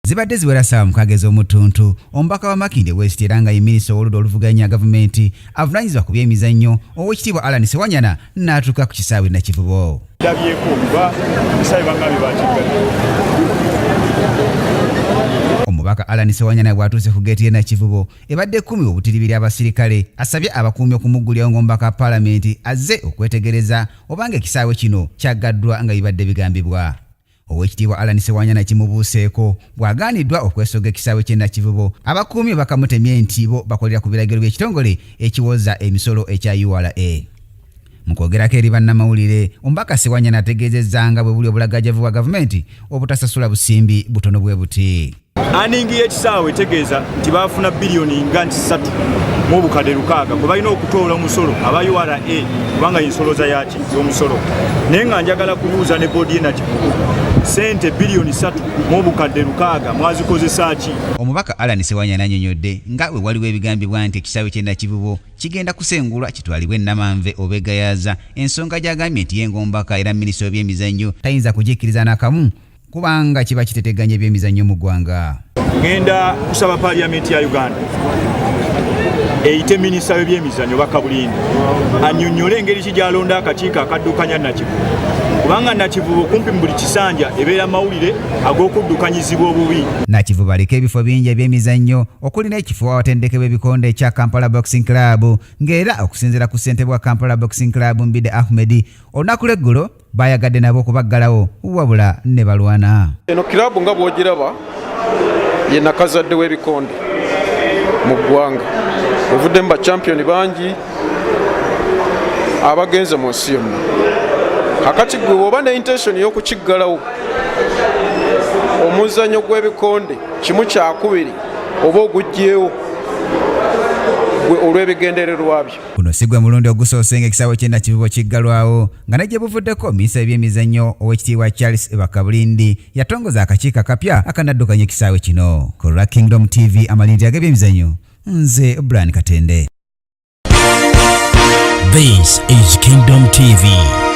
Zibadde ziwera ssaawa mukaaga ez'omutuntu omubaka wa Makindye West era nga ye minisita ow'oludda oluvuganya gavumenti avunaanyizibwa ku by'emizannyo Oweekitiibwa Allan Ssewanyana n'atuuka ku kisaawe Nakivubo. Omubaka Allan Ssewanyana bw'atuuse ku geeti y'e Nakivubo ebadde 10 obutiribiri abasirikale asabye abakuumi okumuggulirawo ng'omubaka paalamenti azze okwetegereza obanga ekisaawe kino kyaggaddwa nga bibadde bigambibwa. Oweekitiibwa Allan Ssewanyana kimubuuseeko bw'agaaniddwa okwesoga ekisaawe ky'e Nakivubo abakuumi bakamutemye nti bo bakolera ku biragiro by'ekitongole ekiwoza emisolo ekya URA. Mu kwogerako eri bannamawulire omubaka Ssewanyana ategeezezza nga bwe buli obulagajavu bwa gavumenti obutasasula busimbi butono bwe buti. Aningi y'ekisaawe etegeeza nti baafuna biliyoni nga 3 mu bukadde 6 kwe balina okutoola omusolo aba URA kubanga ensoloza yaki z'omusolo. Naye nga njagala kubuuza ne boodi y'e Nakivubo sente biliyoni 3 mu bukadde 6 mwazikozesa ki? Omubaka Allan Ssewanyana annyonnyodde nga bwe waliwo ebigambibwa nti ekisaawe ky'e Nakivubo kigenda kusengulwa kitwalibwe e Namanve obeegayaza ensonga gy'agambye nti ye ng'omubaka era minisita w'ebyemizannyo tayinza kugikkiriza n'akamu kubanga kiba kiteteganya ebyemizannyo mu ggwanga. Ngenda kusaba Paaliyamenti ya Uganda eyite minisita w'ebyemizannyo Bakabulindi annyonnyole engeri ki gy'alonda akakiiko akaddukanya Nakivubo kubanga Nakivubo kumpi mu buli kisanja ebeera mawulire ag'okuddukanyizibwa obubi. Nakivubo aliko ebifo bingi ebyemizannyo okuli n'ekifo awatendekebwa ebikonde ekya Kampala Boxing Club ng'era okusinziira ku ssentebe wa Kampala Boxing Club Mbide Ahmed olunaku lw'eggulo bayagadde nabo okubaggalawo wabula ne balwana. Eno kilabu nga bw'ogiraba ye nakazadde w'ebikonde mu ggwanga ovuddemu bachampiyoni bangi abagenze mu nsi yonna. Kakati gwe oba ne intention y'okukiggalawo omuzannyo gw'ebikonde kimu kyakubiri oba ogugyewo olw'ebigendererwa byo. Guno si gwe mulundi ogusoose ng'ekisaawe ky'e Nakivubo kiggalwawo nga ne gye buvuddeko minisita w'ebyemizannyo Oweekitiibwa Charles Bakabulindi yatongoza akakiiko akapya akanaddukanya ekisaawe kino. Ku lwa Kingdom TV amalindi ag'ebyemizannyo nze Brian Katende. This is Kingdom TV.